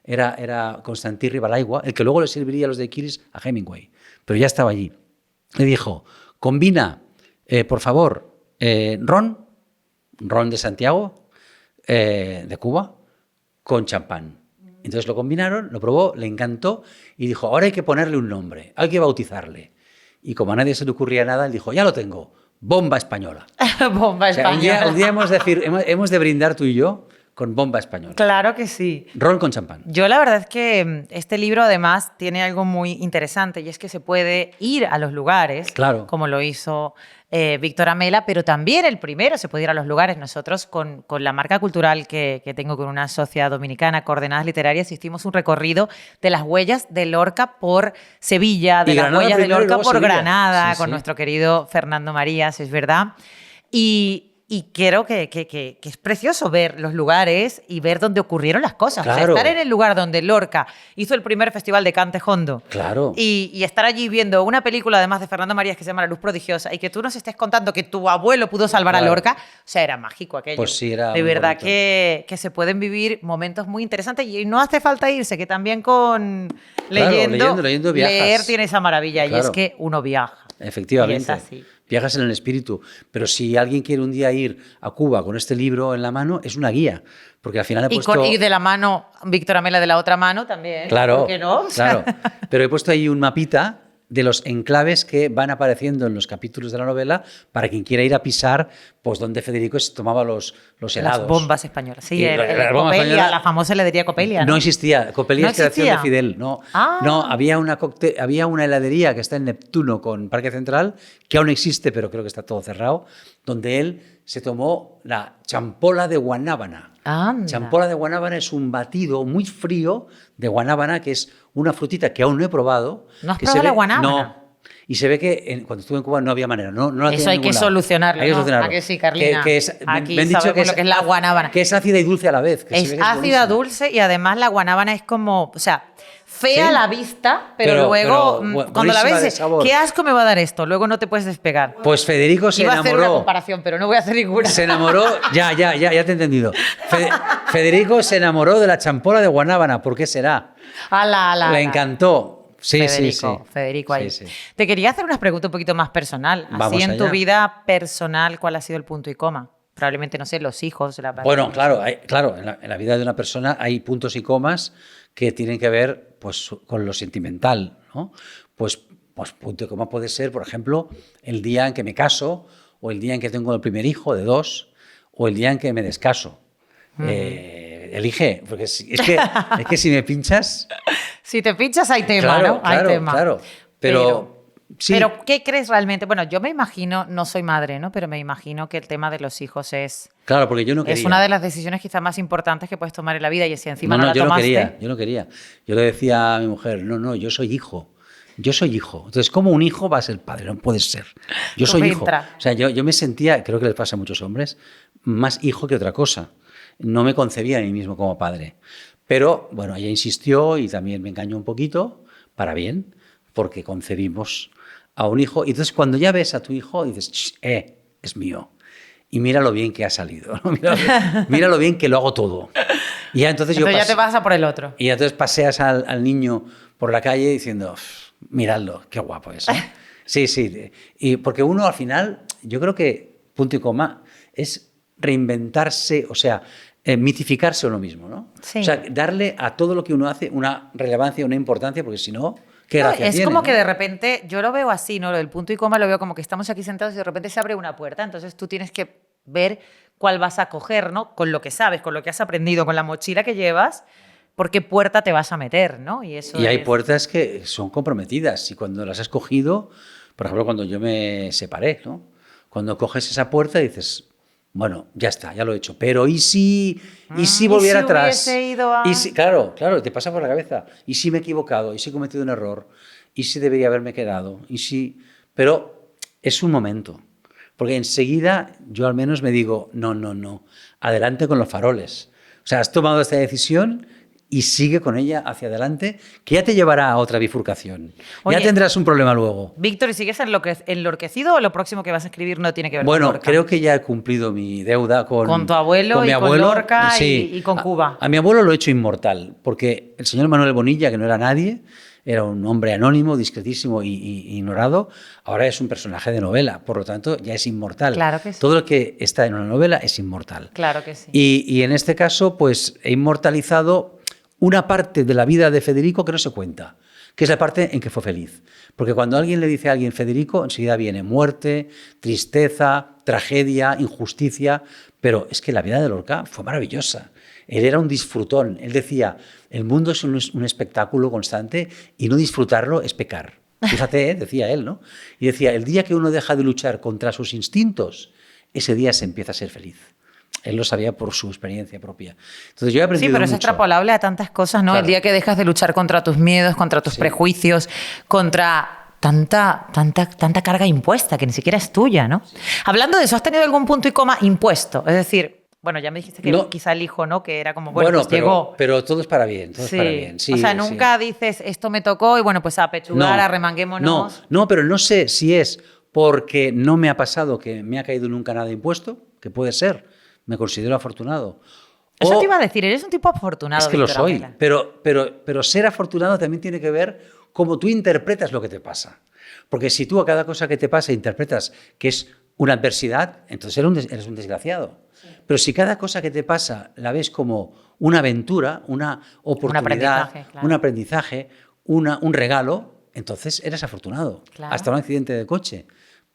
era Constantí Ribalaigua, el que luego le serviría a los de Quiris a Hemingway, pero ya estaba allí. Le dijo, combina, por favor, ron de Santiago, de Cuba, con champán. Entonces lo combinaron, lo probó, le encantó y dijo, ahora hay que ponerle un nombre, hay que bautizarle. Y como a nadie se le ocurría nada, él dijo, ya lo tengo, bomba española.
Bomba española.
Un día hemos de brindar tú y yo con bomba española.
Claro que sí.
Ron con champán.
Yo la verdad es que este libro además tiene algo muy interesante y es que se puede ir a los lugares,
claro,
como lo hizo Víctor Amela, pero también el primero se puede ir a los lugares. Nosotros con la marca cultural que tengo con una socia dominicana, Coordenadas Literarias, hicimos un recorrido de las huellas de Lorca por Sevilla, de las huellas de Lorca por Sevilla. Granada, con nuestro querido Fernando Marías, es verdad. Y creo que es precioso ver los lugares y ver dónde ocurrieron las cosas.
Claro.
O sea, estar en el lugar donde Lorca hizo el primer festival de Cante Hondo.
Claro.
Y estar allí viendo una película, además de Fernando Marías, que se llama La Luz Prodigiosa, y que tú nos estés contando que tu abuelo pudo salvar a Lorca. O sea, era mágico aquello.
Pues sí, era
de verdad
bonito.
que se pueden vivir momentos muy interesantes y no hace falta irse, que también con leyendo
viajas.
leer tiene esa maravilla.
Claro.
Y es que uno viaja.
Efectivamente.
Y es así.
Viajas en el espíritu, pero si alguien quiere un día ir a Cuba con este libro en la mano, es una guía, porque al final he puesto...
Y de la mano, Víctor Amela de la otra mano también.
Claro,
¿por qué no?
Claro, pero he puesto ahí un mapita de los enclaves que van apareciendo en los capítulos de la novela para quien quiera ir a pisar, pues donde Federico se tomaba los helados.
Las bombas españolas. Sí,
la bomba
Copelia,
española,
la famosa heladería Copelia.
No existía. Copelia
¿No
es creación
existía?
de Fidel. No,
Ah.
no había una heladería que está en Neptuno con Parque Central, que aún existe, pero creo que está todo cerrado, donde él se tomó la champola de guanábana.
Anda.
Champola de guanábana es un batido muy frío de guanábana, que es una frutita que aún no he probado.
¿No has
que
probado
se
la
ve-
guanábana?
No. Y se ve que cuando estuve en Cuba no había manera. No la
Eso
tenía
hay
en
que
ningún lado.
solucionarlo,
Hay que
¿no?
solucionarlo.
¿A que sí, Carlina? Aquí
me han dicho
sabemos lo que es la guanábana.
Que es ácida y dulce a la vez. Que se
Es
ve que
ácida,
buenísima.
dulce y además la guanábana es como, o sea, fea
Sí.
a la vista, pero luego cuando la
buenísima de
ves,
sabor.
qué asco me va a dar esto, luego no te puedes despegar.
Pues Federico se
Iba a hacer una
enamoró.
comparación, pero no voy a hacer ninguna.
Se enamoró, ya te he entendido. Federico se enamoró de la champola de guanábana. ¿Por qué será?
Ala.
Le encantó. Sí,
Federico,
sí.
Federico ahí.
Sí, sí.
Te quería hacer unas preguntas un poquito más personal. Así
Vamos
en tu
allá.
vida personal, ¿cuál ha sido el punto y coma? Probablemente, no sé, los hijos, la pareja.
Bueno, claro, en la vida de una persona hay puntos y comas que tienen que ver pues, con lo sentimental, ¿no? Pues punto y coma puede ser, por ejemplo, el día en que me caso, o el día en que tengo el primer hijo de 2, o el día en que me descaso. Elige, porque es que si me pinchas...
Si te pinchas, hay tema,
Claro,
¿no? Hay tema.
claro. Pero sí.
Pero, ¿qué crees realmente? Bueno, yo me imagino, no soy madre, ¿no? Pero me imagino que el tema de los hijos es
Claro, porque yo no quería.
una de las decisiones quizás más importantes que puedes tomar en la vida y si encima no, la
yo
tomaste...
yo no quería. Yo le decía a mi mujer, no, yo soy hijo. Yo soy hijo. Entonces, ¿cómo un hijo va a ser padre? No puede ser. Yo
Pues
soy hijo.
entra.
O sea, yo me sentía, creo que les pasa a muchos hombres, más hijo que otra cosa. No me concebía a mí mismo como padre. Pero, bueno, ella insistió y también me engañó un poquito, para bien, porque concebimos a un hijo. Y entonces, cuando ya ves a tu hijo, dices, es mío. Y mira lo bien que ha salido, ¿no? Mira lo bien que lo hago todo. Y ya entonces
ya te vas a por el otro.
Y entonces paseas al niño por la calle diciendo, Miradlo, qué guapo es. Sí, sí. Y porque uno al final, yo creo que punto y coma es reinventarse, o sea, mitificarse uno mismo, ¿no?
Sí.
O sea, darle a todo lo que uno hace una relevancia, una importancia, porque si no, qué gracia
es
tiene,
como
¿no?
que de repente, yo lo veo así, ¿no? Lo del punto y coma lo veo como que estamos aquí sentados y de repente se abre una puerta, entonces tú tienes que ver cuál vas a coger, ¿no? Con lo que sabes, con lo que has aprendido, con la mochila que llevas, por qué puerta te vas a meter, ¿no? Y hay
puertas que son comprometidas y cuando las has cogido, por ejemplo, cuando yo me separé, ¿no? Cuando coges esa puerta dices, bueno, ya está, ya lo he hecho, pero ¿y si volviera atrás? ¿Y si, claro, te pasa por la cabeza. ¿Y si me he equivocado? ¿Y si he cometido un error? ¿Y si debería haberme quedado? Pero es un momento. Porque enseguida yo al menos me digo, no, adelante con los faroles. O sea, has tomado esta decisión y sigue con ella hacia adelante, que ya te llevará a otra bifurcación. Oye, ya tendrás un problema luego.
Víctor, ¿y sigues enloquecido o lo próximo que vas a escribir no tiene que ver con Lorca?
Bueno, creo que ya he cumplido mi deuda con
tu abuelo
con mi abuelo,
con Lorca
sí,
y con Cuba.
A mi abuelo lo he hecho inmortal, porque el señor Manuel Bonilla, que no era nadie, era un hombre anónimo, discretísimo y ignorado, ahora es un personaje de novela, por lo tanto ya es inmortal.
Claro que sí.
Todo lo que está en una novela es inmortal.
Claro que sí.
Y en este caso, pues he inmortalizado una parte de la vida de Federico que no se cuenta, que es la parte en que fue feliz. Porque cuando alguien le dice a alguien Federico, enseguida viene muerte, tristeza, tragedia, injusticia, pero es que la vida de Lorca fue maravillosa. Él era un disfrutón. Él decía, el mundo es un espectáculo constante y no disfrutarlo es pecar. Fíjate, decía él, ¿no? Y decía, el día que uno deja de luchar contra sus instintos, ese día se empieza a ser feliz. Él lo sabía por su experiencia propia. Entonces yo he aprendido
Sí, pero
mucho.
es extrapolable a tantas cosas, ¿no?
Claro.
El día que dejas de luchar contra tus miedos, contra tus prejuicios, contra tanta carga impuesta que ni siquiera es tuya, ¿no? Sí. Hablando de eso, ¿has tenido algún punto y coma impuesto? Es decir, bueno, ya me dijiste que quizá el hijo, ¿no? Que era como, bueno pues llegó.
Pero todo es para bien, todo es para bien. Sí,
o sea, nunca dices, esto me tocó y bueno, pues a pechugar, arremanguémonos.
No, pero no sé si es porque no me ha pasado que me ha caído nunca nada impuesto, que puede ser. Me considero afortunado.
Eso te iba a decir, eres un tipo afortunado.
Es que
Víctor
lo soy,
Amela.
pero ser afortunado también tiene que ver cómo tú interpretas lo que te pasa. Porque si tú a cada cosa que te pasa interpretas que es una adversidad, entonces eres un desgraciado. Sí. Pero si cada cosa que te pasa la ves como una aventura, una oportunidad, un aprendizaje, un regalo, entonces eres afortunado. Claro. Hasta un accidente de coche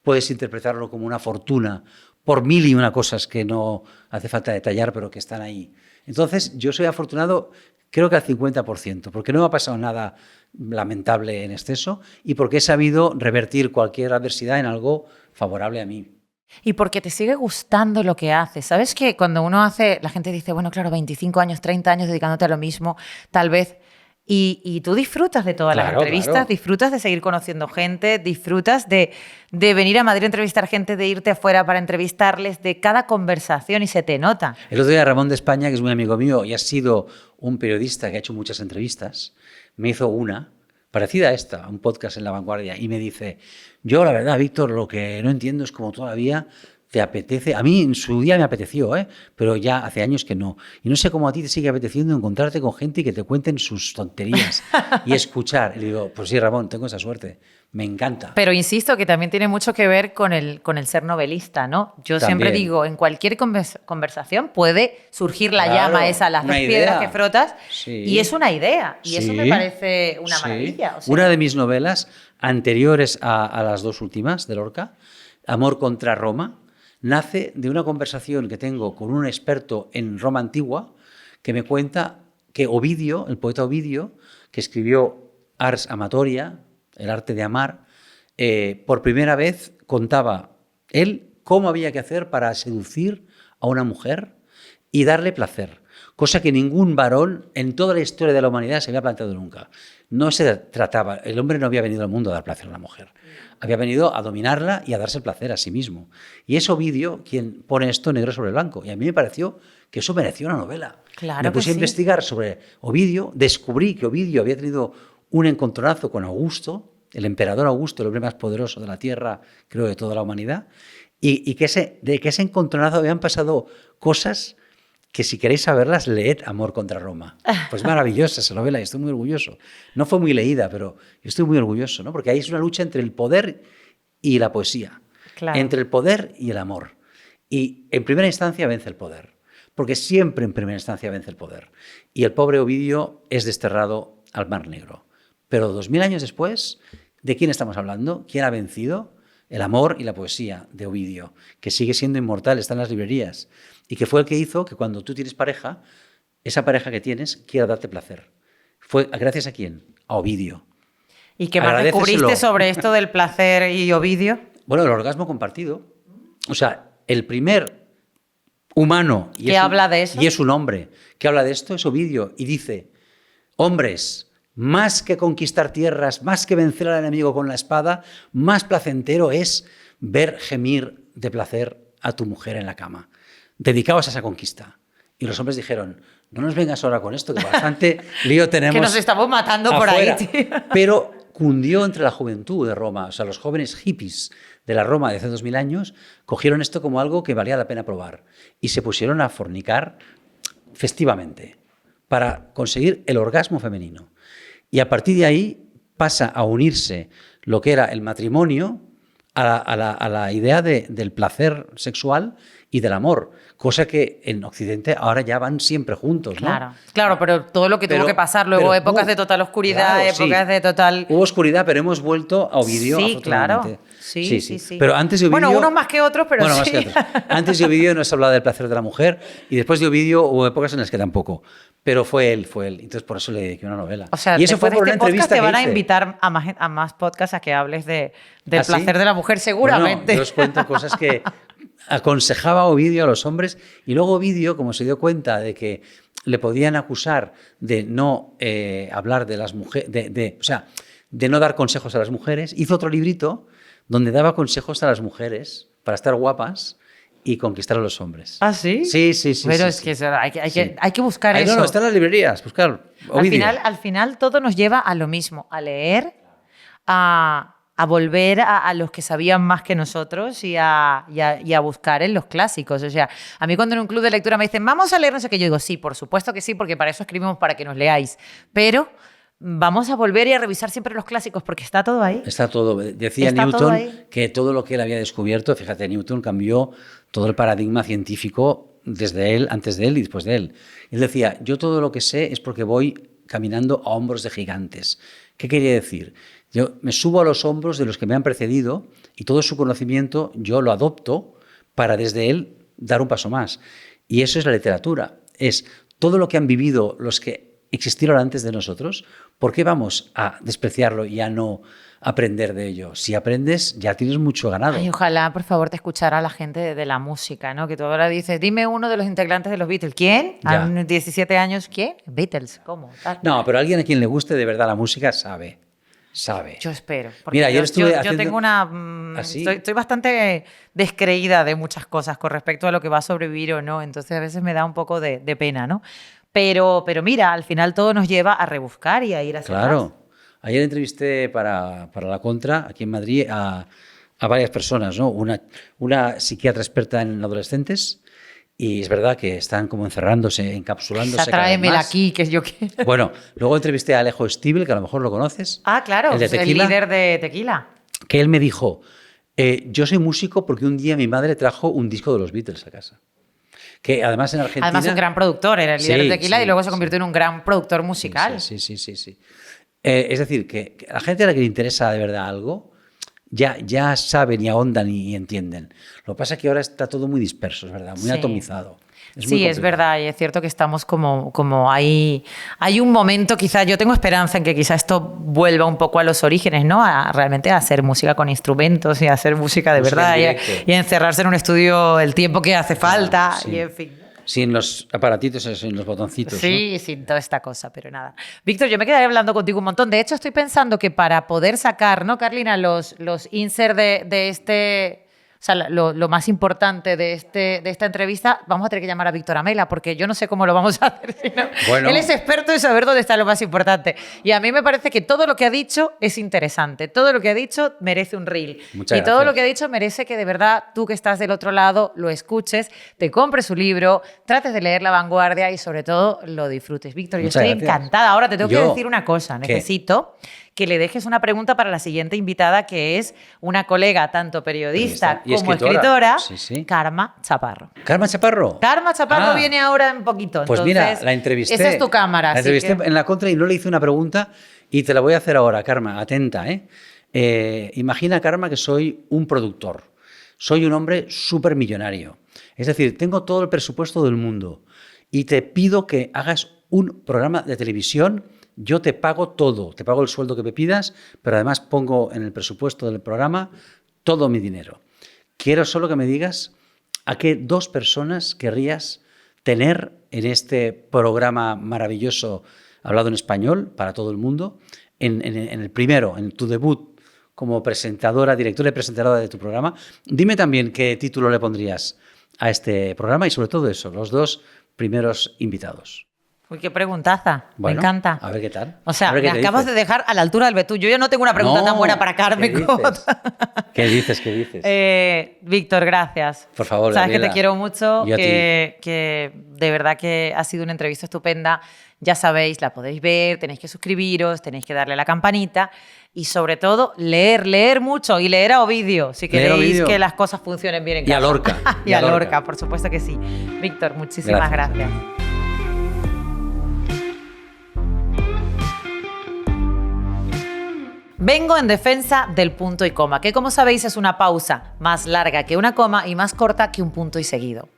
puedes interpretarlo como una fortuna por mil y una cosas que no hace falta detallar, pero que están ahí. Entonces, yo soy afortunado, creo que al 50%, porque no me ha pasado nada lamentable en exceso y porque he sabido revertir cualquier adversidad en algo favorable a mí.
Y porque te sigue gustando lo que haces. ¿Sabes que cuando uno hace, la gente dice, bueno, claro, 25 años, 30 años dedicándote a lo mismo, tal vez... Y tú disfrutas de todas las entrevistas, disfrutas de seguir conociendo gente, disfrutas de venir a Madrid a entrevistar gente, de irte afuera para entrevistarles, de cada conversación y se te nota.
El otro día Ramón de España, que es muy amigo mío y ha sido un periodista que ha hecho muchas entrevistas, me hizo una parecida a esta, un podcast en La Vanguardia, y me dice, yo la verdad, Víctor, lo que no entiendo es cómo todavía... te apetece, a mí en su día me apeteció, pero ya hace años que no. Y no sé cómo a ti te sigue apeteciendo encontrarte con gente y que te cuenten sus tonterías y escuchar. Y le digo, pues sí, Ramón, tengo esa suerte, me encanta.
Pero insisto que también tiene mucho que ver con el ser novelista, ¿no? Yo también. Siempre digo, en cualquier conversación puede surgir la llama esa, las dos piedras que frotas, y es una idea. Y eso me parece una maravilla. O sea,
una de mis novelas anteriores a las dos últimas de Lorca, Amor contra Roma, nace de una conversación que tengo con un experto en Roma antigua que me cuenta que Ovidio, el poeta Ovidio, que escribió Ars Amatoria, el arte de amar, por primera vez contaba él cómo había que hacer para seducir a una mujer y darle placer, cosa que ningún varón en toda la historia de la humanidad se había planteado nunca. No se trataba, el hombre no había venido al mundo a dar placer a una mujer, había venido a dominarla y a darse el placer a sí mismo. Y es Ovidio quien pone esto negro sobre blanco. Y a mí me pareció que eso merecía una novela.
Claro,
me puse a investigar sobre Ovidio, descubrí que Ovidio había tenido un encontronazo con Augusto, el emperador Augusto, el hombre más poderoso de la tierra, creo, de toda la humanidad, y que de ese encontronazo habían pasado cosas que si queréis saberlas, leed Amor contra Roma. Pues maravillosa esa novela y estoy muy orgulloso. No fue muy leída, pero estoy muy orgulloso, ¿no? Porque ahí es una lucha entre el poder y la poesía,
Claro.
entre el poder y el amor. Y en primera instancia vence el poder, porque siempre en primera instancia vence el poder. Y el pobre Ovidio es desterrado al Mar Negro. Pero 2000 años después, ¿de quién estamos hablando? ¿Quién ha vencido? El amor y la poesía de Ovidio, que sigue siendo inmortal, está en las librerías, y que fue el que hizo que cuando tú tienes pareja, esa pareja que tienes quiera darte placer. ¿Fue gracias a quién? A Ovidio.
¿Y qué más
Agradéceselo.
descubriste sobre esto del placer y Ovidio?
Bueno, el orgasmo compartido. O sea, el primer humano
¿Que habla de eso?
y es un hombre que habla de esto es Ovidio y dice: hombres, más que conquistar tierras, más que vencer al enemigo con la espada, más placentero es ver gemir de placer a tu mujer en la cama. Dedicaos a esa conquista. Y los hombres dijeron: no nos vengas ahora con esto, que bastante lío tenemos.
Que nos estamos matando
afuera.
por ahí, tío.
Pero cundió entre la juventud de Roma, o sea, los jóvenes hippies de la Roma de hace 2000 años cogieron esto como algo que valía la pena probar y se pusieron a fornicar festivamente para conseguir el orgasmo femenino. Y a partir de ahí pasa a unirse lo que era el matrimonio a la idea del placer sexual y del amor, cosa que en Occidente ahora ya van siempre juntos, ¿no?
Claro, pero todo lo que tuvo que pasar luego,
pero
épocas de total oscuridad,
claro,
épocas
sí.
de total...
Hubo oscuridad, pero hemos vuelto a Ovidio,
Sí,
afortunadamente.
claro. Sí.
Pero antes de Ovidio...
Bueno, unos más que otros, pero
bueno,
sí.
más que otros. Antes de Ovidio no se hablaba del placer de la mujer y después de Ovidio hubo épocas en las que tampoco. Pero fue él. Entonces por eso le dediqué una novela.
O sea,
y eso fue
después
por
de
una
este podcast
entrevista
te van a
que hice.
invitar a más podcasts a que hables del
¿Ah, sí?
placer de la mujer, seguramente.
Bueno, yo os cuento cosas que aconsejaba Ovidio a los hombres y luego Ovidio, como se dio cuenta de que le podían acusar de no hablar de las mujeres, o sea, de no dar consejos a las mujeres, hizo otro librito donde daba consejos a las mujeres para estar guapas y conquistar a los hombres.
¿Ah, sí?
Sí.
Pero
sí,
es
sí.
que hay que buscar
Ahí
eso.
no, está en las librerías, buscar Ovidio.
Al final todo nos lleva a lo mismo, a leer, a volver a los que sabían más que nosotros y a buscar en los clásicos. O sea, a mí cuando en un club de lectura me dicen, vamos a leer no sé qué, yo digo, sí, por supuesto que sí, porque para eso escribimos, para que nos leáis. Pero vamos a volver y a revisar siempre los clásicos, porque está todo ahí.
Está todo. Decía
Está todo
Newton
ahí.
que todo lo que él había descubierto, fíjate, Newton cambió todo el paradigma científico desde él, antes de él y después de él. Él decía, yo todo lo que sé es porque voy caminando a hombros de gigantes. ¿Qué quería decir? Yo me subo a los hombros de los que me han precedido y todo su conocimiento yo lo adopto para desde él dar un paso más. Y eso es la literatura. Es todo lo que han vivido los que existieron antes de nosotros. ¿Por qué vamos a despreciarlo y a no aprender de ello? Si aprendes, ya tienes mucho ganado.
Ay, ojalá, por favor, te escuchara la gente de la música, ¿no? Que tú ahora dices, dime uno de los integrantes de los Beatles. ¿Quién?
Ya.
A 17 años, ¿quién? Beatles, ¿cómo? Tal.
No, pero alguien a quien le guste de verdad la música sabe.
Yo espero. Porque
Mira, ayer estuve
yo
haciendo...
tengo una...
¿Ah, sí?
estoy bastante descreída de muchas cosas con respecto a lo que va a sobrevivir o no. Entonces a veces me da un poco de pena, ¿no? Pero mira, al final todo nos lleva a rebuscar y a ir hacia atrás.
Claro. Ayer entrevisté para La Contra, aquí en Madrid, a varias personas, ¿no? Una psiquiatra experta en adolescentes y es verdad que están como encerrándose, encapsulándose.
Esa tráemela
cada vez más.
aquí, que yo quiero.
Bueno, luego entrevisté a Alejo Stivel, que a lo mejor lo conoces.
Ah, claro,
el de Tequila,
líder de Tequila.
que él me dijo, yo soy músico porque un día mi madre trajo un disco de los Beatles a casa. Que además en Argentina...
Además un gran productor, era el líder
Sí,
de Tequila
sí,
y luego se
sí.
convirtió en un gran productor musical.
Sí. Es decir, que a la gente a la que le interesa de verdad algo, ya saben y ahondan y entienden. Lo que pasa es que ahora está todo muy disperso, es verdad, muy
Sí.
atomizado. Es muy
Sí, es
complicado.
verdad, y es cierto que estamos como ahí. Hay un momento, quizá, yo tengo esperanza en que quizá esto vuelva un poco a los orígenes, ¿no? A realmente a hacer música con instrumentos y a hacer música de
Música
verdad
en
y
directo.
a encerrarse en un estudio el tiempo que hace falta
sí.
y en fin.
Sin los aparatitos, sin los botoncitos.
Sí, sin toda esta cosa, pero nada. Víctor, yo me quedaría hablando contigo un montón. De hecho, estoy pensando que para poder sacar, ¿no, Carlina? Los insert de este... O sea, lo más importante de esta entrevista, vamos a tener que llamar a Víctor Amela, porque yo no sé cómo lo vamos a hacer. Bueno. Él es experto en saber dónde está lo más importante. Y a mí me parece que todo lo que ha dicho es interesante. Todo lo que ha dicho merece un reel.
Muchas gracias.
Todo lo que ha dicho merece que de verdad tú que estás del otro lado lo escuches, te compres su libro, trates de leer La Vanguardia y sobre todo lo disfrutes. Víctor, yo estoy encantada. Ahora te tengo que decir una cosa. Necesito que le dejes una pregunta para la siguiente invitada, que es una colega, tanto periodista como escritora, Karma Chaparro.
¿Karma Chaparro?
Karma Chaparro viene ahora en poquito.
Pues
entonces,
mira, la entrevisté.
Esa es tu cámara.
La entrevisté en La Contra y no le hice una pregunta y te la voy a hacer ahora, Karma. Atenta, imagina, Karma, que soy un productor. Soy un hombre súper millonario. Es decir, tengo todo el presupuesto del mundo y te pido que hagas un programa de televisión. Yo te pago todo, te pago el sueldo que me pidas, pero además pongo en el presupuesto del programa todo mi dinero. Quiero solo que me digas a qué 2 personas querrías tener en este programa maravilloso hablado en español para todo el mundo, en el primero, en tu debut como presentadora, directora y presentadora de tu programa. Dime también qué título le pondrías a este programa y sobre todo eso, los 2 primeros invitados.
Uy, qué preguntaza.
Bueno,
me encanta.
A ver qué tal.
O sea, me acabas de dejar a la altura del betún. Yo ya no tengo una pregunta tan buena para Carmen.
¿Qué dices?
Víctor, gracias.
Por favor,
sabes
Gabriela,
que te quiero mucho,
yo
que de verdad que ha sido una entrevista estupenda. Ya sabéis, la podéis ver, tenéis que suscribiros, tenéis que darle a la campanita y sobre todo leer mucho y leer a Ovidio si queréis que las cosas funcionen bien en casa.
Y a Lorca.
y a Lorca, por supuesto que sí. Víctor, muchísimas gracias. Vengo en defensa del punto y coma, que como sabéis es una pausa más larga que una coma y más corta que un punto y seguido.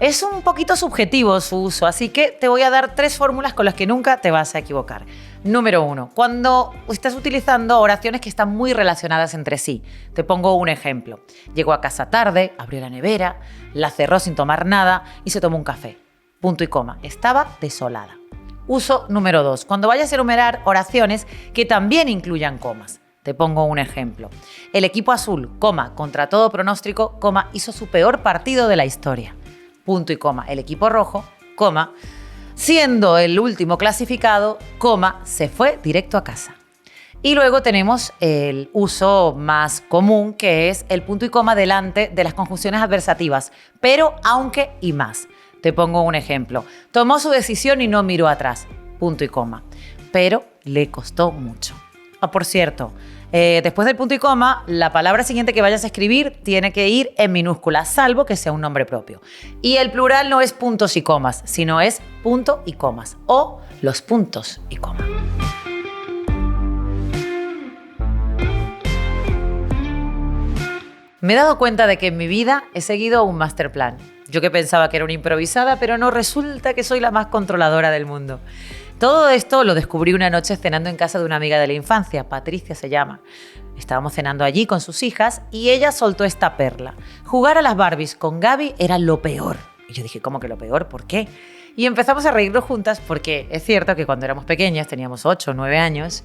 Es un poquito subjetivo su uso, así que te voy a dar 3 fórmulas con las que nunca te vas a equivocar. Número 1, cuando estás utilizando oraciones que están muy relacionadas entre sí. Te pongo un ejemplo. Llegó a casa tarde, abrió la nevera, la cerró sin tomar nada y se tomó un café. Punto y coma. Estaba desolada. Uso número 2, cuando vayas a enumerar oraciones que también incluyan comas. Te pongo un ejemplo. El equipo azul, coma, contra todo pronóstico, coma, hizo su peor partido de la historia. Punto y coma. El equipo rojo, coma, siendo el último clasificado, coma, se fue directo a casa. Y luego tenemos el uso más común, que es el punto y coma delante de las conjunciones adversativas, pero, aunque y más. Te pongo un ejemplo. Tomó su decisión y no miró atrás. Punto y coma. Pero le costó mucho. Por cierto, después del punto y coma, la palabra siguiente que vayas a escribir tiene que ir en minúscula, salvo que sea un nombre propio. Y el plural no es puntos y comas, sino es punto y comas o los puntos y coma. Me he dado cuenta de que en mi vida he seguido un master plan. Yo que pensaba que era una improvisada, pero no, resulta que soy la más controladora del mundo. Todo esto lo descubrí una noche cenando en casa de una amiga de la infancia, Patricia se llama. Estábamos cenando allí con sus hijas y ella soltó esta perla. Jugar a las Barbies con Gaby era lo peor. Y yo dije, ¿cómo que lo peor? ¿Por qué? Y empezamos a reírnos juntas porque es cierto que cuando éramos pequeñas, teníamos 8 o 9 años,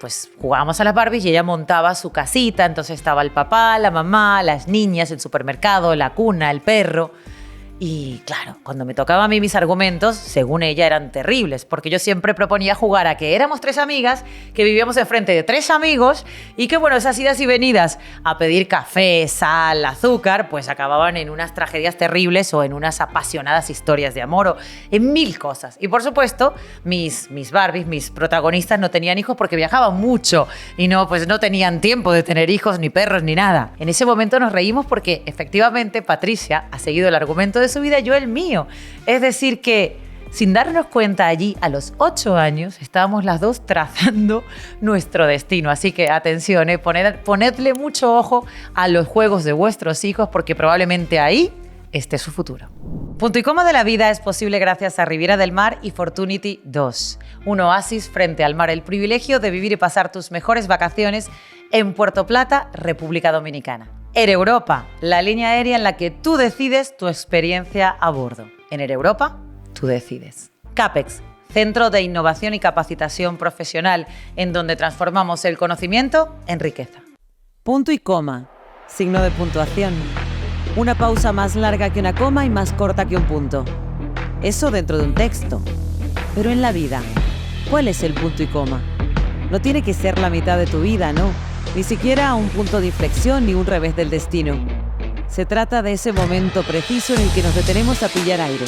pues jugábamos a las Barbies y ella montaba su casita, entonces estaba el papá, la mamá, las niñas, el supermercado, la cuna, el perro. Y claro, cuando me tocaba a mí mis argumentos, según ella eran terribles, porque yo siempre proponía jugar a que éramos 3 amigas, que vivíamos enfrente de 3 amigos y que bueno, esas idas y venidas a pedir café, sal, azúcar, pues acababan en unas tragedias terribles o en unas apasionadas historias de amor o en 1000 cosas. Y por supuesto, mis Barbies, mis protagonistas no tenían hijos porque viajaban mucho y no tenían tiempo de tener hijos, ni perros, ni nada. En ese momento nos reímos porque efectivamente Patricia ha seguido el argumento de su vida, yo el mío. Es decir que, sin darnos cuenta allí, a los 8 años, estábamos las 2 trazando nuestro destino. Así que, atención, ponedle mucho ojo a los juegos de vuestros hijos porque probablemente ahí esté su futuro. Punto y coma de la vida es posible gracias a Riviera del Mar y Fortunity 2. Un oasis frente al mar, el privilegio de vivir y pasar tus mejores vacaciones en Puerto Plata, República Dominicana. Air Europa, la línea aérea en la que tú decides tu experiencia a bordo. En Air Europa, tú decides. CAPEX, Centro de Innovación y Capacitación Profesional, en donde transformamos el conocimiento en riqueza.
Punto y coma.
signo de puntuación. Una pausa más larga que una coma y más corta que un punto. Eso dentro de un texto. Pero en la vida, ¿cuál es el punto y coma? No tiene que ser la mitad de tu vida, no. Ni siquiera un punto de inflexión ni un revés del destino. Se trata de ese momento preciso en el que nos detenemos a pillar aire.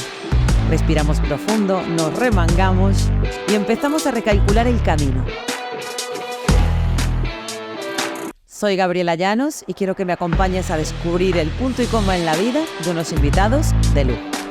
Respiramos profundo, nos remangamos y empezamos a recalcular el camino. Soy Gabriela Llanos y quiero que me acompañes a descubrir el punto y coma en la vida de unos invitados de lujo.